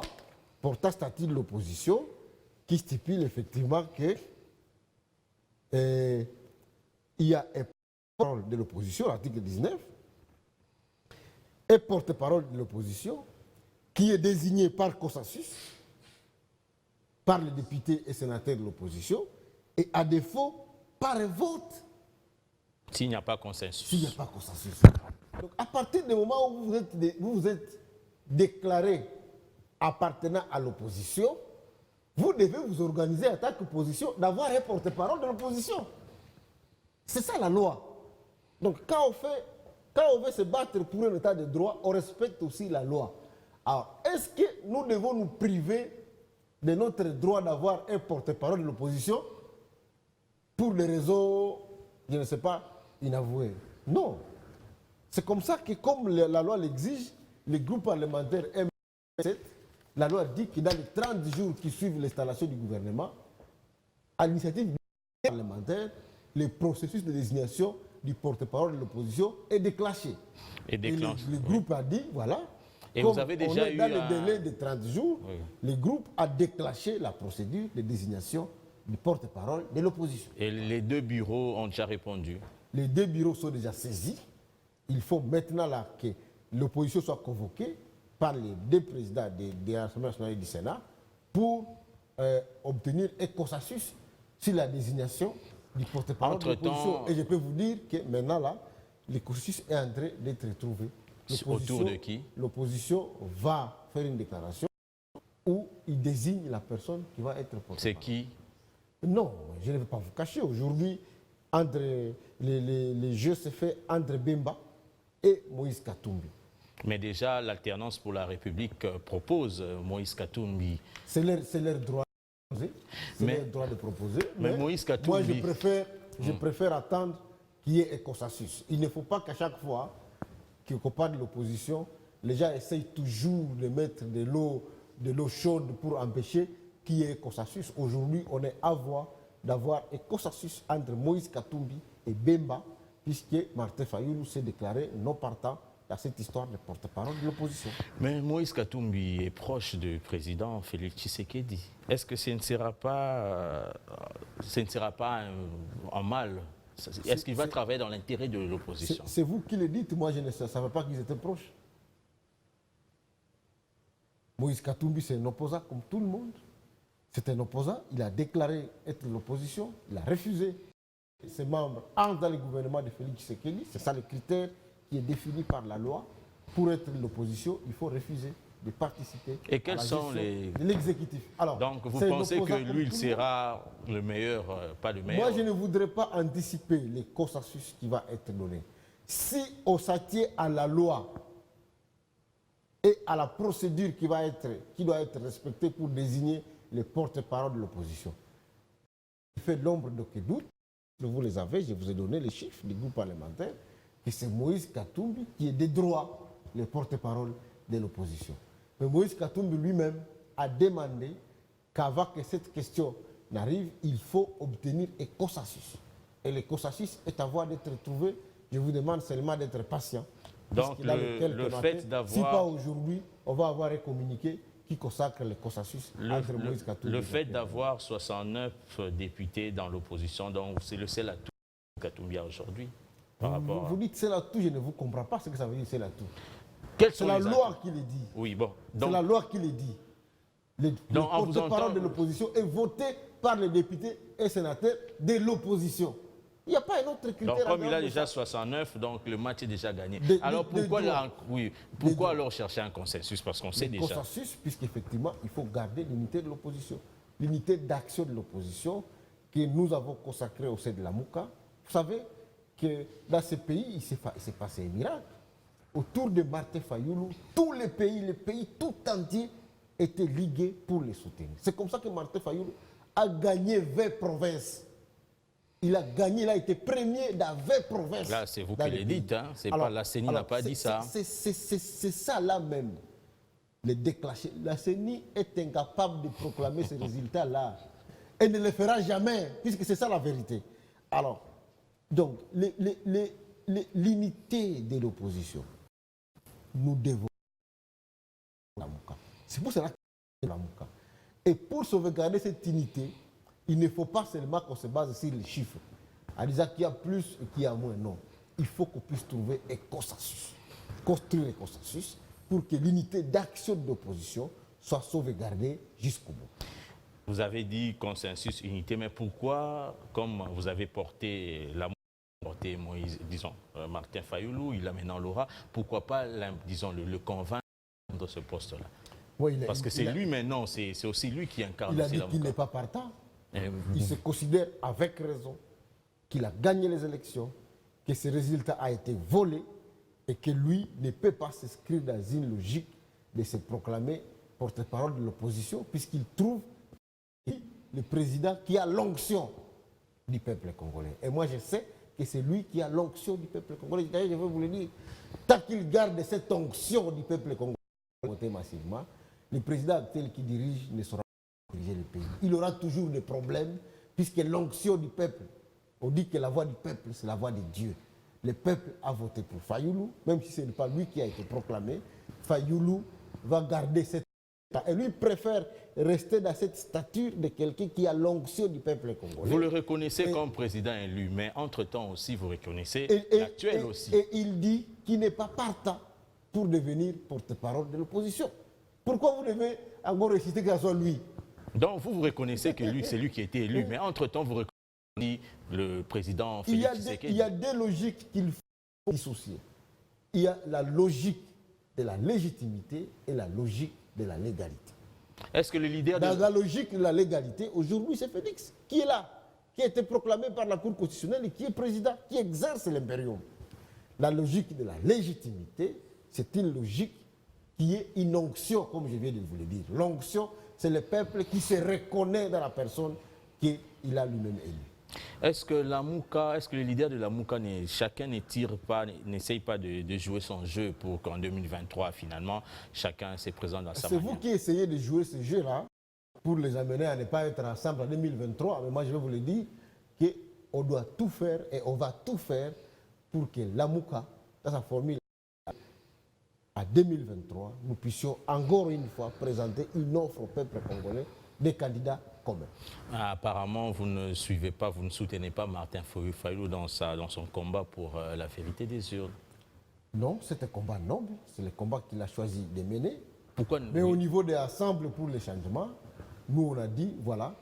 Speaker 2: portant statut de l'opposition qui stipule effectivement que il y a un porte-parole de l'opposition, l'article 19, un porte-parole de l'opposition qui est désigné par consensus par les députés et sénateurs de l'opposition et à défaut par un vote.
Speaker 1: S'il n'y a pas consensus.
Speaker 2: S'il n'y a pas consensus. Donc à partir du moment où vous êtes déclaré appartenant à l'opposition, vous devez vous organiser en tant qu'opposition d'avoir un porte-parole de l'opposition. C'est ça la loi. Donc quand on veut se battre pour un état de droit, on respecte aussi la loi. Alors, est-ce que nous devons nous priver de notre droit d'avoir un porte-parole de l'opposition pour des raisons, je ne sais pas, inavouées? Non. C'est comme ça que, comme la loi l'exige, les groupes parlementaires M7, la loi dit que dans les 30 jours qui suivent l'installation du gouvernement, à l'initiative du parlementaire, le processus de désignation du porte-parole de l'opposition est déclenché. Et le groupe a dit, voilà,
Speaker 1: et vous avez déjà
Speaker 2: dans le délai de 30 jours, le groupe a déclenché la procédure de désignation du porte-parole de l'opposition.
Speaker 1: Et les deux bureaux ont déjà répondu? Les
Speaker 2: deux bureaux sont déjà saisis. Il faut maintenant là que l'opposition soit convoquée par les deux présidents de l'Assemblée nationale et du Sénat pour obtenir un consensus sur la désignation du porte-parole de l'opposition. Et je peux vous dire que maintenant là, le consensus est en train d'être trouvé.
Speaker 1: Autour de qui?
Speaker 2: L'opposition va faire une déclaration où il désigne la personne qui va être porte-parole.
Speaker 1: C'est qui?
Speaker 2: Non, je ne vais pas vous cacher. Aujourd'hui, les jeux se fait entre Bemba et Moïse Katumbi.
Speaker 1: Mais déjà, l'Alternance pour la République propose Moïse Katumbi.
Speaker 2: C'est leur droit de proposer. C'est leur droit de proposer.
Speaker 1: Mais Moïse Katumbi...
Speaker 2: Moi, je préfère attendre qu'il y ait un consensus. Il ne faut pas qu'à chaque fois qu'on parle de l'opposition, les gens essayent toujours de mettre de l'eau chaude pour empêcher qu'il y ait un consensus. Aujourd'hui, on est à voie d'avoir un consensus entre Moïse Katumbi et Bemba, puisque Martin Fayoulou s'est déclaré non partant dans cette histoire de porte-parole de l'opposition.
Speaker 1: Mais Moïse Katumbi est proche du président Félix Tshisekedi. Est-ce que ce ne sera pas un mal? Est-ce qu'il va travailler dans l'intérêt de l'opposition?
Speaker 2: C'est vous qui le dites, moi je ne savais pas qu'ils étaient proches. Moïse Katumbi, c'est un opposant comme tout le monde. C'est un opposant, il a déclaré être l'opposition, il a refusé. Ses membres entrent dans le gouvernement de Félix Tshisekedi, c'est ça le critère qui est défini par la loi. Pour être l'opposition, il faut refuser de participer
Speaker 1: et quels sont les...
Speaker 2: de l'exécutif.
Speaker 1: Donc vous pensez que lui, il sera le meilleur, pas le meilleur?
Speaker 2: Moi, je ne voudrais pas anticiper les consensus qui va être donné. Si on s'attient à la loi et à la procédure qui doit être respectée pour désigner les porte-parole de l'opposition, il fait l'ombre de doute. Vous les avez, je vous ai donné les chiffres du groupe parlementaire, que c'est Moïse Katumbi qui est de droit le porte-parole de l'opposition. Mais Moïse Katumbi lui-même a demandé qu'avant que cette question n'arrive, il faut obtenir un consensus. Et le consensus est à voie d'être trouvé. Je vous demande seulement d'être patient.
Speaker 1: Donc le fait d'avoir...
Speaker 2: Si pas aujourd'hui, on va avoir un communiqué qui consacre le consensus entre Moïse Katumbi.
Speaker 1: Le fait d'avoir 69 députés dans l'opposition, donc c'est le seul atout Katumbi aujourd'hui.
Speaker 2: Vous dites c'est l'atout, je ne vous comprends pas ce que ça veut dire c'est l'atout.
Speaker 1: C'est
Speaker 2: la loi qui le dit.
Speaker 1: Oui, bon.
Speaker 2: C'est la loi qui le dit. Le porte-parole de l'opposition est voté par les députés et sénateurs de l'opposition. Il n'y a pas un autre critère.
Speaker 1: Donc comme il a déjà 69, donc le match est déjà gagné. Alors pourquoi alors chercher un consensus? Parce qu'on sait déjà.
Speaker 2: Un consensus, puisqu'effectivement, il faut garder l'unité de l'opposition. L'unité d'action de l'opposition que nous avons consacrée au sein de la MOUCA. Vous savez que dans ce pays, il s'est passé un miracle. Autour de Martin Fayoulou, tous les pays tout entiers étaient ligués pour les soutenir. C'est comme ça que Martin Fayoulou a gagné 20 provinces. Il a gagné, il a été premier dans 20 provinces.
Speaker 1: Là, c'est vous qui le dites, hein? C'est pas la CENI n'a pas dit ça.
Speaker 2: C'est ça là même. Le déclencher. La CENI est incapable de proclamer ces résultats-là. Elle ne le fera jamais, puisque c'est ça la vérité. Alors, donc, l'unité de l'opposition, nous devons la MOUCA. C'est pour cela que la MOUCA. Et pour sauvegarder cette unité, il ne faut pas seulement qu'on se base sur les chiffres, en disant qu'il y a plus et qu'il y a moins. Non. Il faut qu'on puisse trouver un consensus, construire un consensus pour que l'unité d'action de l'opposition soit sauvegardée jusqu'au bout.
Speaker 1: Vous avez dit consensus, unité, mais pourquoi, comme vous avez porté Moïse, disons, Martin Fayoulou, il a maintenant Laura, pourquoi pas, disons, le convaincre de ce poste-là? Oui, parce que c'est lui maintenant, c'est aussi lui qui incarne.
Speaker 2: Il a dit qu'il n'est pas partant. Il se considère avec raison qu'il a gagné les élections, que ce résultat a été volé et que lui ne peut pas s'inscrire dans une logique de se proclamer porte-parole de l'opposition, puisqu'il trouve le président qui a l'onction du peuple congolais. Et moi, je sais que c'est lui qui a l'onction du peuple congolais. D'ailleurs, je veux vous le dire, tant qu'il garde cette onction du peuple congolais voté massivement, le président actuel qui dirige ne saura pas diriger le pays. Il aura toujours des problèmes, puisque l'onction du peuple, on dit que la voix du peuple, c'est la voix de Dieu. Le peuple a voté pour Fayoulou, même si ce n'est pas lui qui a été proclamé. Fayoulou va garder cette et lui préfère rester dans cette stature de quelqu'un qui a l'onction du peuple congolais.
Speaker 1: Vous le reconnaissez comme président élu, mais entre-temps aussi, vous reconnaissez l'actuel aussi.
Speaker 2: Et il dit qu'il n'est pas partant pour devenir porte-parole de l'opposition. Pourquoi vous devez encore réciter que ce soit lui?
Speaker 1: Donc vous reconnaissez que lui, c'est lui qui a été élu, mais entre-temps, vous reconnaissez le président Félix Tshisekedi.
Speaker 2: Il y a des logiques qu'il faut dissocier. Il y a la logique de la légitimité et la logique de la légalité.
Speaker 1: Est-ce que le leader
Speaker 2: Dans la logique de la légalité, aujourd'hui, c'est Félix qui est là, qui a été proclamé par la Cour constitutionnelle et qui est président, qui exerce l'impérium. La logique de la légitimité, c'est une logique qui est une onction, comme je viens de vous le dire. L'onction, c'est le peuple qui se reconnaît dans la personne qu'il a lui-même élue.
Speaker 1: Est-ce que le leader de la Mouka, chacun n'essaye pas de jouer son jeu pour qu'en 2023, finalement, chacun se présente dans sa manière?
Speaker 2: C'est vous qui essayez de jouer ce jeu-là pour les amener à ne pas être ensemble en 2023. Mais moi, je vais vous le dire qu'on doit tout faire et on va tout faire pour que la Mouka, dans sa formule, à 2023, nous puissions encore une fois présenter une offre au peuple congolais des candidats communs.
Speaker 1: Apparemment, vous ne suivez pas, vous ne soutenez pas Martin Fayoulou dans son combat pour la vérité des urnes.
Speaker 2: Non, c'est un combat noble, c'est le combat qu'il a choisi de mener.
Speaker 1: Pourquoi?
Speaker 2: Mais au niveau des assemblées pour les changements, nous on a dit, voilà,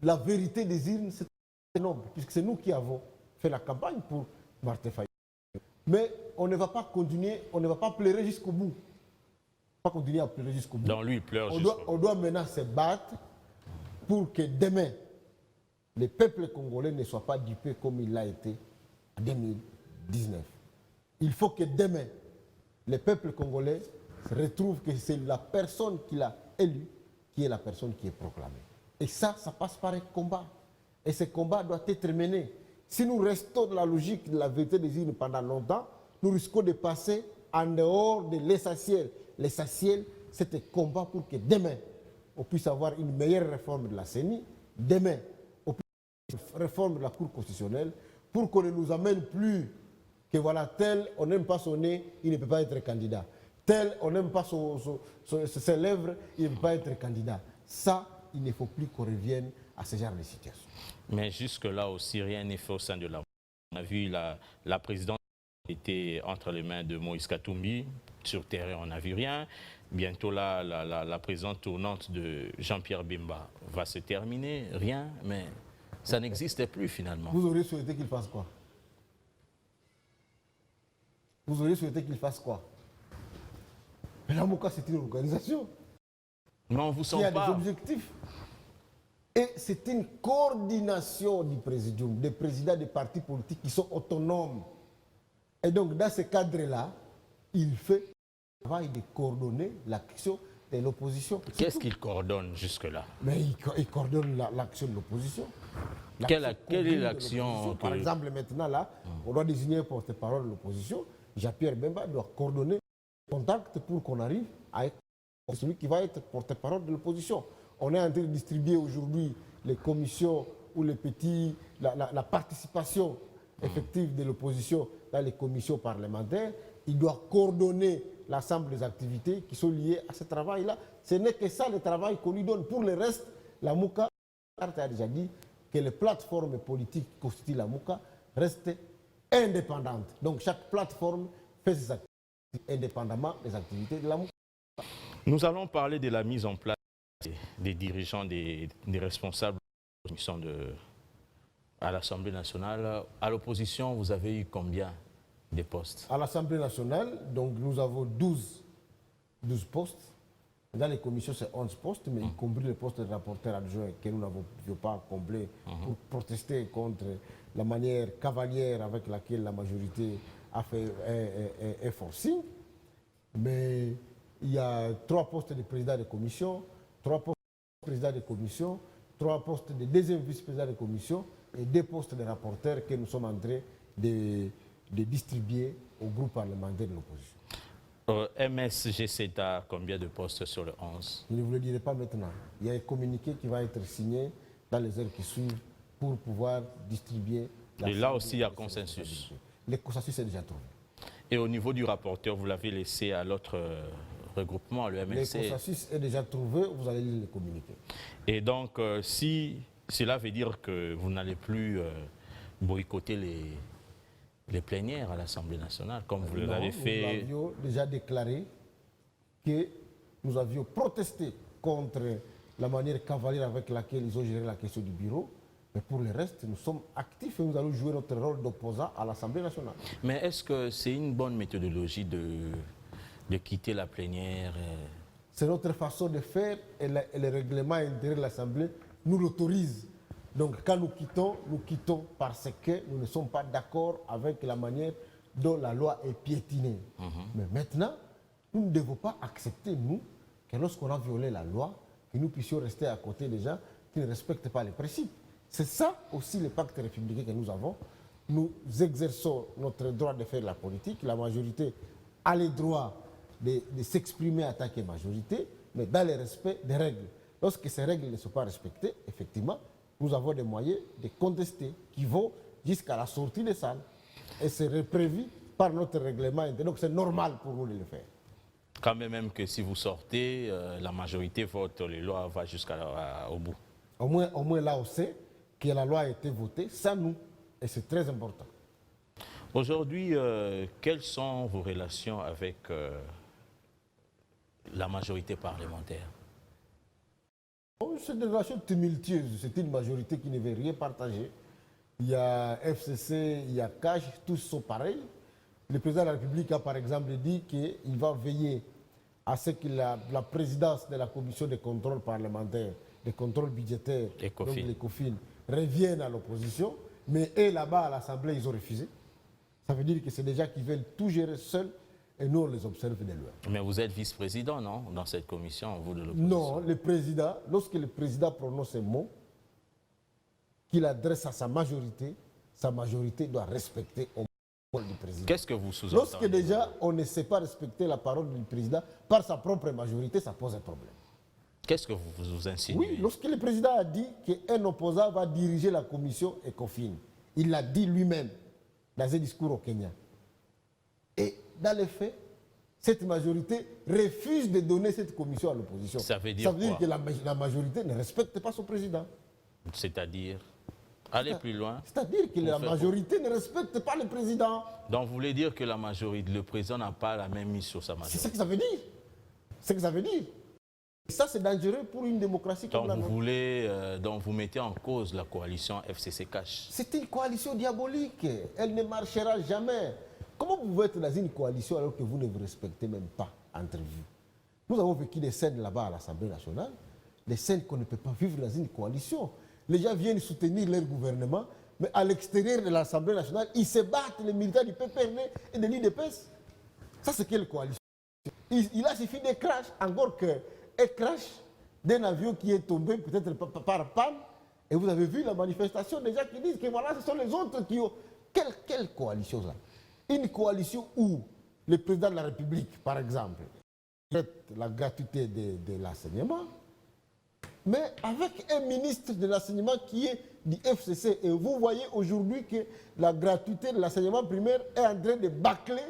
Speaker 2: la vérité des urnes, c'est noble, puisque c'est nous qui avons fait la campagne pour Martin Fayoulou. Mais on ne va pas continuer, on ne va pas pleurer jusqu'au bout. Pas continuer à pleurer jusqu'au bout.
Speaker 1: Dans lui, il pleure jusqu'au bout.
Speaker 2: On doit maintenant se battre pour que demain, le peuple congolais ne soit pas dupé comme il l'a été en 2019. Il faut que demain, le peuple congolais se retrouve que c'est la personne qu'il a élue qui est la personne qui est proclamée. Et ça passe par un combat. Et ce combat doit être mené. Si nous restons dans la logique de la vérité des urnes pendant longtemps, nous risquons de passer en dehors de l'essentiel. L'essentiel, c'est un combat pour que demain, on puisse avoir une meilleure réforme de la CENI, demain, on puisse avoir une réforme de la Cour constitutionnelle, pour qu'on ne nous amène plus que voilà, tel, on n'aime pas son nez, il ne peut pas être candidat. Tel, on n'aime pas ses lèvres, il ne peut pas être candidat. Ça, il ne faut plus qu'on revienne à ce genre de situation.
Speaker 1: Mais jusque-là aussi, rien n'est fait au sein de la... On a vu la présidence était entre les mains de Moïse Katumbi. Sur terrain, on n'a vu rien. Bientôt, là, la présidence tournante de Jean-Pierre Bemba va se terminer. Rien, mais ça n'existait plus finalement.
Speaker 2: Vous auriez souhaité qu'il fasse quoi? Vous auriez souhaité qu'il fasse quoi? Mais la Mouka, c'est une organisation.
Speaker 1: Mais on vous sent
Speaker 2: qui a
Speaker 1: pas.
Speaker 2: des objectifs. Et c'est une coordination du présidium, des présidents des partis politiques qui sont autonomes. Et donc, dans ce cadre-là, il fait le travail de coordonner l'action de l'opposition.
Speaker 1: Qu'est-ce qu'il coordonne jusque-là?
Speaker 2: Mais il coordonne l'action de l'opposition.
Speaker 1: Quelle est l'action
Speaker 2: Par exemple, maintenant, là, on doit désigner un porte-parole de l'opposition. Jean-Pierre Bemba doit coordonner les contacts pour qu'on arrive à être celui qui va être porte-parole de l'opposition. On est en train de distribuer aujourd'hui les commissions ou les petits, la participation effective de l'opposition dans les commissions parlementaires. Il doit coordonner l'ensemble des activités qui sont liées à ce travail-là. Ce n'est que ça le travail qu'on lui donne. Pour le reste, la Mouka a déjà dit que les plateformes politiques qui constituent la Mouka restent indépendantes. Donc chaque plateforme fait ses activités indépendamment des activités de la Mouka.
Speaker 1: Nous allons parler de la mise en place des dirigeants, des responsables qui sont à l'Assemblée nationale. À l'opposition, vous avez eu combien de postes?
Speaker 2: À l'Assemblée nationale, donc, nous avons 12 postes. Dans les commissions, c'est 11 postes, mais y compris le poste de rapporteur adjoint que nous n'avons pas comblé pour protester contre la manière cavalière avec laquelle la majorité a fait un forcing. Mais il y a 3 postes de président de commission, 3 postes de président de commission, 3 postes de deuxième vice-président de commission et 2 postes de rapporteurs que nous sommes en train de distribuer au groupe parlementaire de l'opposition.
Speaker 1: MSGC a combien de postes sur le 11?
Speaker 2: Je ne vous le dirai pas maintenant. Il y a un communiqué qui va être signé dans les heures qui suivent pour pouvoir distribuer.
Speaker 1: Et là aussi, il y a consensus.
Speaker 2: Le consensus est déjà trouvé.
Speaker 1: Et au niveau du rapporteur, vous l'avez laissé à l'autre regroupement, le MLC.
Speaker 2: Le consensus est déjà trouvé, vous allez lire le communiqué.
Speaker 1: Et donc, si cela veut dire que vous n'allez plus boycotter les plénières à l'Assemblée nationale, comme vous l'avez fait.
Speaker 2: Nous avions déjà déclaré que nous avions protesté contre la manière cavalière avec laquelle ils ont géré la question du bureau. Mais pour le reste, nous sommes actifs et nous allons jouer notre rôle d'opposant à l'Assemblée nationale.
Speaker 1: Mais est-ce que c'est une bonne méthodologie de quitter la plénière?
Speaker 2: C'est notre façon de faire et le règlement intérieur de l'Assemblée nous l'autorise. Donc quand nous quittons parce que nous ne sommes pas d'accord avec la manière dont la loi est piétinée. Mais maintenant, nous ne devons pas accepter, nous, que lorsqu'on a violé la loi, que nous puissions rester à côté des gens qui ne respectent pas les principes. C'est ça aussi le pacte républicain que nous avons. Nous exerçons notre droit de faire la politique. La majorité a le droit de s'exprimer en tant que majorité, mais dans le respect des règles. Lorsque ces règles ne sont pas respectées, effectivement, nous avons des moyens de contester qui vont jusqu'à la sortie des salles. Et c'est prévu par notre règlement. Donc c'est normal pour nous de le faire.
Speaker 1: Quand même que si vous sortez, la majorité vote, les lois vont jusqu'au bout.
Speaker 2: Au moins là, on sait que la loi a été votée sans nous. Et c'est très important.
Speaker 1: Aujourd'hui, quelles sont vos relations avec la majorité parlementaire?
Speaker 2: C'est des relations tumultueuses. C'est une majorité qui ne veut rien partager. Il y a FCC, il y a CAJ, tous sont pareils. Le président de la République a par exemple dit qu'il va veiller à ce que la présidence de la commission de contrôle parlementaire, de contrôle budgétaire, donc l'ECOFIN, revienne à l'opposition. Mais eux, là-bas, à l'Assemblée, ils ont refusé. Ça veut dire que c'est des gens qui veulent tout gérer seuls et nous, on les observe de loin.
Speaker 1: Mais vous êtes vice-président, non? Dans cette commission, vous de l'opposition?
Speaker 2: Non, le président, lorsque le président prononce un mot qu'il adresse à sa majorité doit respecter au mot du président.
Speaker 1: Qu'est-ce que vous sous-entendez?
Speaker 2: Lorsque déjà on ne sait pas respecter la parole du président par sa propre majorité, ça pose un problème.
Speaker 1: Qu'est-ce que vous insinuez?
Speaker 2: Oui, lorsque le président a dit qu'un opposant va diriger la commission ECOFIN, il l'a dit lui-même dans un discours au Kenya. Et dans les faits, cette majorité refuse de donner cette commission à l'opposition.
Speaker 1: Ça veut dire
Speaker 2: que la majorité ne respecte pas son président.
Speaker 1: C'est-à-dire? Allez plus loin.
Speaker 2: C'est-à-dire que la majorité ne respecte pas le président.
Speaker 1: Donc vous voulez dire que la majorité, le président n'a pas la même mise sur sa majorité?
Speaker 2: C'est ce que ça veut dire. C'est ce que ça veut dire. Et ça, c'est dangereux pour une démocratie comme la nôtre.
Speaker 1: Donc vous mettez en cause la coalition FCC-CAJ.
Speaker 2: C'est une coalition diabolique. Elle ne marchera jamais. Comment vous pouvez être dans une coalition alors que vous ne vous respectez même pas entre vous? Nous avons vécu des scènes là-bas à l'Assemblée nationale, des scènes qu'on ne peut pas vivre dans une coalition. Les gens viennent soutenir leur gouvernement, mais à l'extérieur de l'Assemblée nationale, ils se battent, les militants du PPRD et de l'UDPS. Ça, c'est quelle coalition? Il a suffi des crashs, encore qu'un crash d'un avion qui est tombé peut-être par panne, et vous avez vu la manifestation des gens qui disent que voilà, ce sont les autres qui ont... Quelle coalition ça? Une coalition où le président de la République, par exemple, traite la gratuité de l'enseignement, mais avec un ministre de l'enseignement qui est du FCC. Et vous voyez aujourd'hui que la gratuité de l'enseignement primaire est en train de bâcler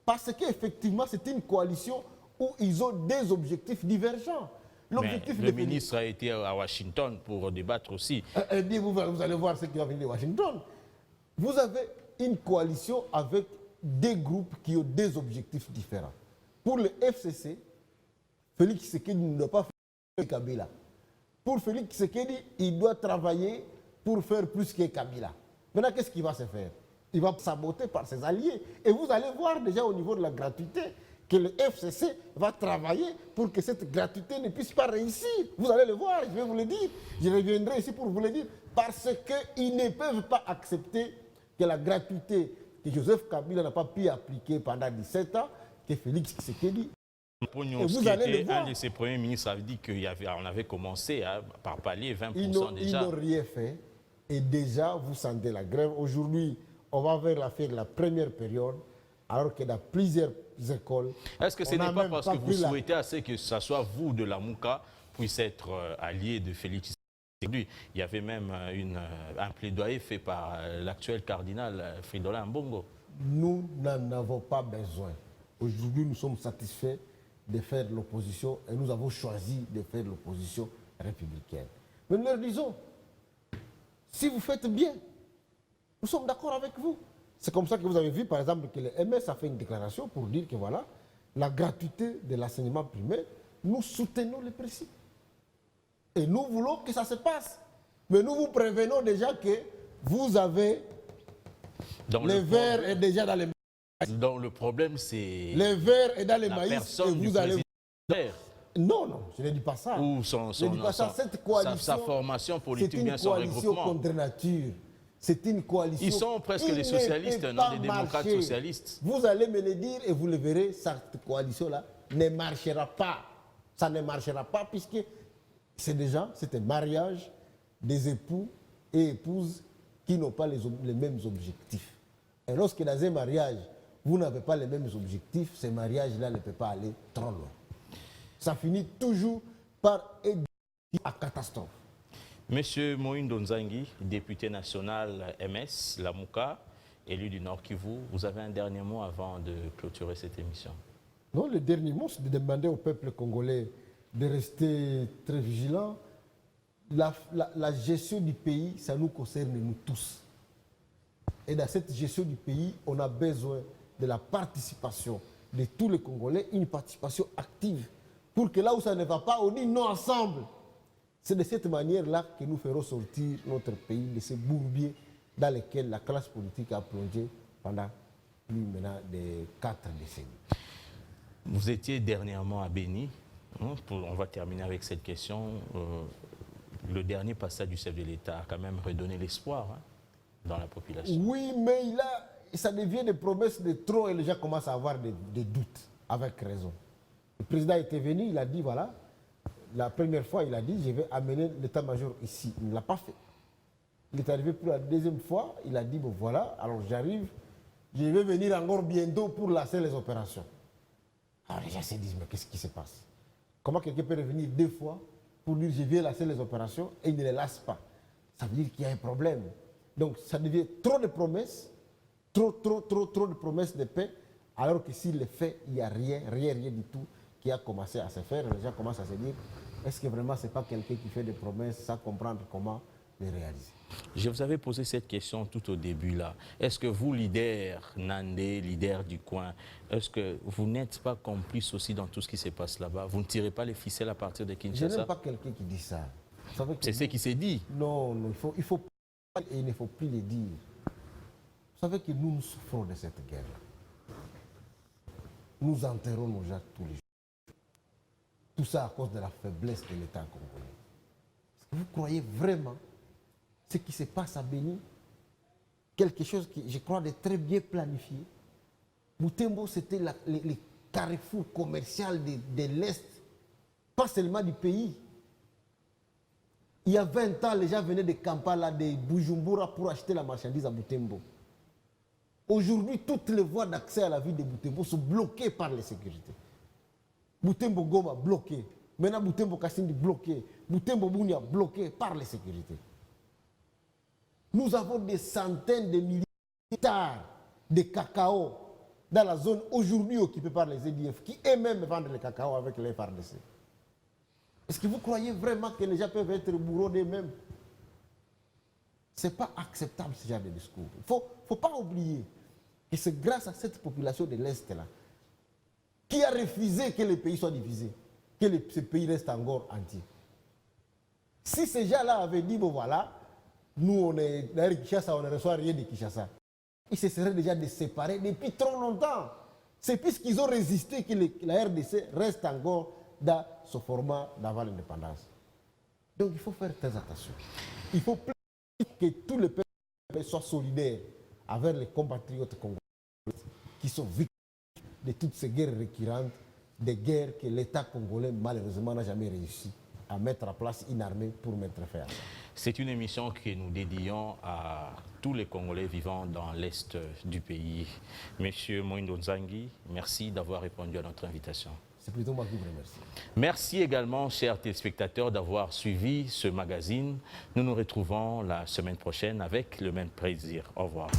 Speaker 2: parce qu'effectivement, c'est une coalition où ils ont des objectifs divergents.
Speaker 1: Le ministre a été à Washington pour débattre aussi.
Speaker 2: Eh bien, vous allez voir ce qui va venir de Washington. Vous avez une coalition avec des groupes qui ont des objectifs différents. Pour le FCC, Félix Tshisekedi ne doit pas faire Kabila. Pour Félix Tshisekedi, il doit travailler pour faire plus que Kabila. Maintenant, qu'est-ce qu'il va se faire? Il va saboter par ses alliés. Et vous allez voir déjà au niveau de la gratuité que le FCC va travailler pour que cette gratuité ne puisse pas réussir. Vous allez le voir, je vais vous le dire. Je reviendrai ici pour vous le dire. Parce qu'ils ne peuvent pas accepter que la gratuité que Joseph Kabila n'a pas pu appliquer pendant 17 ans, que Félix Tshisekedi
Speaker 1: Pognos,
Speaker 2: vous
Speaker 1: qui
Speaker 2: allez le
Speaker 1: était
Speaker 2: voir.
Speaker 1: un de ses premiers ministres, avait dit qu'on avait commencé par palier 20%
Speaker 2: Ils
Speaker 1: déjà.
Speaker 2: n'ont rien fait. Et déjà, vous sentez la grève. Aujourd'hui, on va vers la fin de la première période, alors que dans plusieurs écoles...
Speaker 1: Est-ce que ce
Speaker 2: on n'a
Speaker 1: n'est pas
Speaker 2: même
Speaker 1: parce que vous
Speaker 2: pris la-
Speaker 1: souhaitez assez que ce soit vous de la Mouka puisse être allié de Félix Tshisekedi? Il y avait même un plaidoyer fait par l'actuel cardinal Fridolin Mbongo.
Speaker 2: Nous n'en avons pas besoin. Aujourd'hui, nous sommes satisfaits de faire l'opposition et nous avons choisi de faire l'opposition républicaine. Mais nous leur disons, si vous faites bien, nous sommes d'accord avec vous. C'est comme ça que vous avez vu, par exemple, que le MS a fait une déclaration pour dire que voilà, la gratuité de l'enseignement primaire, nous soutenons les principes. Et nous voulons que ça se passe. Mais nous vous prévenons déjà que vous avez... Le verre est déjà dans les maïs.
Speaker 1: Donc le problème, c'est
Speaker 2: Le verre est dans les
Speaker 1: la
Speaker 2: maïs et
Speaker 1: personne du
Speaker 2: vous allez...
Speaker 1: président.
Speaker 2: Non, non, je ne dis pas ça.
Speaker 1: Ou
Speaker 2: je ne dis pas ça. Cette coalition,
Speaker 1: sa formation politique, bien
Speaker 2: c'est
Speaker 1: son
Speaker 2: une coalition
Speaker 1: regroupement.
Speaker 2: contre nature. C'est une coalition...
Speaker 1: Ils sont presque les socialistes, non des démocrates socialistes.
Speaker 2: Vous allez me le dire et vous le verrez, cette coalition-là ne marchera pas. Ça ne marchera pas puisque c'est déjà, c'est un mariage des époux et épouses qui n'ont pas les mêmes objectifs. Et lorsque dans un mariage, vous n'avez pas les mêmes objectifs, ce mariage-là ne peut pas aller trop loin. Ça finit toujours par être à catastrophe.
Speaker 1: Monsieur Moïndo Nzangi, député national MS, la Mouka, élu du Nord Kivu, vous avez un dernier mot avant de clôturer cette émission?
Speaker 2: Non, le dernier mot, c'est de demander au peuple congolais de rester très vigilant. La gestion du pays, ça nous concerne nous tous. Et dans cette gestion du pays, on a besoin de la participation de tous les Congolais, une participation active, pour que là où ça ne va pas, on dit non ensemble. C'est de cette manière-là que nous ferons sortir notre pays de ces bourbiers dans lesquels la classe politique a plongé pendant plus maintenant de 4 décennies.
Speaker 1: Vous étiez dernièrement à Béni. On va terminer avec cette question. Le dernier passage du chef de l'État a quand même redonné l'espoir dans la population.
Speaker 2: Oui, mais ça devient des promesses de trop et les gens commencent à avoir des doutes, avec raison. Le président était venu, il a dit, voilà, la première fois, il a dit, je vais amener l'état-major ici. Il ne l'a pas fait. Il est arrivé pour la deuxième fois, il a dit, bon voilà, alors j'arrive, je vais venir encore bientôt pour lancer les opérations. Alors les gens se disent, mais qu'est-ce qui se passe? Comment quelqu'un peut revenir 2 fois pour dire, je viens lancer les opérations et il ne les lance pas? Ça veut dire qu'il y a un problème. Donc ça devient trop de promesses, trop de promesses de paix, alors que s'il le fait, il n'y a rien du tout qui a commencé à se faire. Les gens commencent à se dire, est-ce que vraiment ce n'est pas quelqu'un qui fait des promesses sans comprendre comment les réaliser?
Speaker 1: Je vous avais posé cette question tout au début là. Est-ce que vous, leader Nandé, leader du coin, est-ce que vous n'êtes pas complice aussi dans tout ce qui se passe là-bas? Vous ne tirez pas les ficelles à partir de Kinshasa?
Speaker 2: Je n'aime pas quelqu'un qui dit ça.
Speaker 1: C'est ce qui s'est dit.
Speaker 2: Non, non, il faut pas, et il ne faut plus le dire. Vous savez que nous souffrons de cette guerre. Nous enterrons nos gens tous les jours. Tout ça à cause de la faiblesse de l'État congolais. Est-ce que vous croyez vraiment ce qui se passe à Béni, quelque chose qui, je crois, de très bien planifié? Butembo, c'était le carrefour commercial de l'Est, pas seulement du pays. Il y a 20 ans, les gens venaient de Kampala, de Bujumbura pour acheter la marchandise à Butembo. Aujourd'hui, toutes les voies d'accès à la ville de Butembo sont bloquées par les sécurités. Butembo Goma bloqué. Maintenant, Butembo Kassindi bloqué. Butembo Bunia bloqué par les sécurités. Nous avons des centaines de milliers d'hectares de cacao dans la zone aujourd'hui occupée par les EDF, qui eux-mêmes vendent le cacao avec les FARDC. Est-ce que vous croyez vraiment que les gens peuvent être bourreaux d'eux-mêmes? Ce n'est pas acceptable ce genre de discours. Il ne faut pas oublier que c'est grâce à cette population de l'Est-là qui a refusé que le pays soit divisé, que ce pays reste encore entier. Si ces gens-là avaient dit, bon voilà, nous on est dans Kinshasa, on ne reçoit rien de Kinshasa, ils se seraient déjà séparés depuis trop longtemps. C'est puisqu'ils ont résisté que la RDC reste encore dans ce format d'avant l'indépendance. Donc il faut faire très attention. Il faut que tous les peuples soient solidaires avec les compatriotes congolais qui sont victimes de toutes ces guerres récurrentes des guerres que l'État congolais, malheureusement, n'a jamais réussi à mettre en place une armée pour mettre fin à ça.
Speaker 1: C'est une émission que nous dédions à tous les Congolais vivant dans l'Est du pays. Monsieur Moïndo Nzangi, merci d'avoir répondu à notre invitation.
Speaker 2: C'est plutôt moi qui vous remercie.
Speaker 1: Merci également, chers téléspectateurs, d'avoir suivi ce magazine. Nous nous retrouvons la semaine prochaine avec le même plaisir. Au revoir.